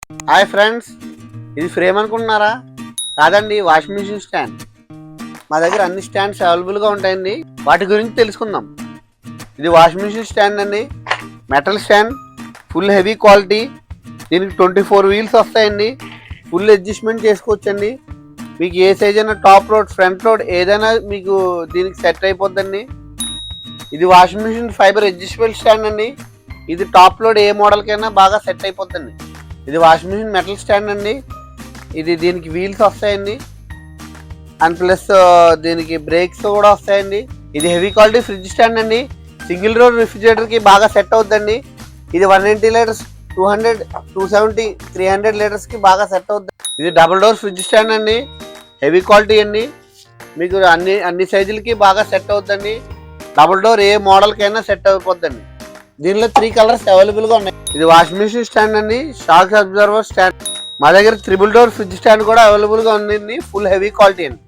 Hi friends, ఇది frame అనుకుంటున్నారా? కాదండి, వాషింగ్ మిషన్ స్టాండ్. మా దగ్గర అన్ని స్టాండ్స్ అవైలబుల్గా ఉంటాయండి. వాటి గురించి తెలుసుకుందాం. ఇది వాషింగ్ మిషన్ స్టాండ్ అండి, metal stand, full heavy quality. దీనికి 24 వీల్స్ వస్తాయండి. ఫుల్ అడ్జస్ట్మెంట్ చేసుకోవచ్చండి. మీకు ఏ సైజ్ అయినా టాప్ లోడ్, ఫ్రంట్ లోడ్ ఏదైనా మీకు దీనికి సెట్ అయిపోద్దండి. ఇది washing machine fibre adjustable stand అండి. ఇది టాప్ లోడ్ ఏ మోడల్కైనా బాగా సెట్ అయిపోద్దండి. ఇది వాషింగ్ మిషన్ మెటల్ స్టాండ్ అండి. ఇది దీనికి వీల్స్ వస్తాయండి, అండ్ ప్లస్ దీనికి బ్రేక్స్ కూడా వస్తాయండి. ఇది హెవీ క్వాలిటీ ఫ్రిడ్జ్ స్టాండ్ అండి. సింగిల్ డోర్ రిఫ్రిజిరేటర్కి బాగా సెట్ అవుద్దండి. ఇది 190 లీటర్స్, 200, 270, 300 లీటర్స్కి బాగా సెట్ అవుద్ది. ఇది డబుల్ డోర్ ఫ్రిడ్జ్ స్టాండ్ అండి, హెవీ క్వాలిటీ అండి. మీకు అన్ని సైజులకి బాగా సెట్ అవుద్దండి. డబుల్ డోర్ ఏ మోడల్కైనా సెట్ అయిపోద్దండి. దీనిలో 3 కలర్స్ అవైలబుల్గా ఉన్నాయి. ఇది వాషింగ్ మిషన్ స్టాండ్ అండి, షాక్ అబ్జర్వర్ స్టాండ్. మా దగ్గర 3 డోర్ ఫ్రిడ్జ్ స్టాండ్ కూడా అవైలబుల్గా ఉందండి, ఫుల్ హెవీ క్వాలిటీ అండి.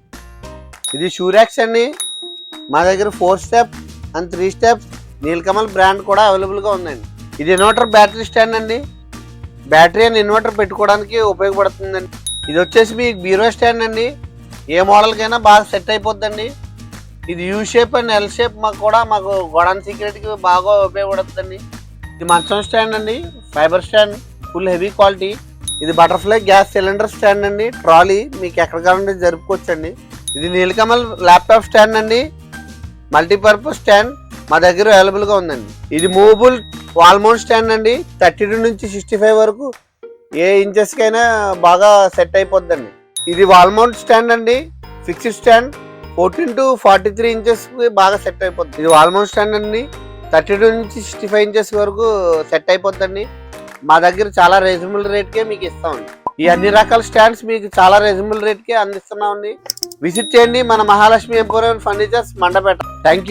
ఇది షూరాక్స్ అండి. మా దగ్గర 4 step and 3 steps Neelakamal brand కూడా అవైలబుల్గా ఉందండి. ఇది ఇన్వర్టర్ బ్యాటరీ స్టాండ్ అండి. బ్యాటరీ అండ్ ఇన్వర్టర్ పెట్టుకోవడానికి ఉపయోగపడుతుందండి. ఇది వచ్చేసి మీకు బీరో స్టాండ్ అండి. ఏ మోడల్కైనా బాగా సెట్ అయిపోద్దండి. ఇది U shape and L shape మాకు గోడౌన్ సీక్రెట్కి బాగా ఉపయోగపడుతుందండి. ఇది మంచం స్టాండ్ అండి, fibre stand, full heavy quality. ఇది బటర్ఫ్లై గ్యాస్ సిలిండర్ స్టాండ్ అండి, ట్రాలీ మీకు ఎక్కడ కావాలంటే జరుపుకోవచ్చండి. ఇది నీలకమల్ ల్యాప్టాప్ స్టాండ్ అండి, మల్టీపర్పస్ స్టాండ్ మా దగ్గర అవైలబుల్గా ఉందండి. ఇది మూవబుల్ వాల్ మౌంట్ స్టాండ్ అండి. 32 నుంచి 65 వరకు ఏ ఇంచెస్కైనా బాగా సెట్ అయిపోద్దండి. ఇది వాల్ మౌంట్ స్టాండ్ అండి, ఫిక్స్డ్ స్టాండ్. 14 to 43 ఇంచెస్కి బాగా సెట్ అయిపోద్ది. ఇది వాల్ మౌంట్ స్టాండ్ అండి, 32 నుంచి 65 ఇంచెస్ వరకు సెట్ అయిపోద్దండి. మా దగ్గర చాలా రీజనబుల్ రేట్కే మీకు ఇస్తామండి. ఈ అన్ని రకాల స్టాండ్స్ మీకు చాలా రీజనబుల్ రేట్కే అందిస్తున్నామండి. విజిట్ చేయండి మన Mahalakshmi emporium furnitures, Mandapeta. Thank you.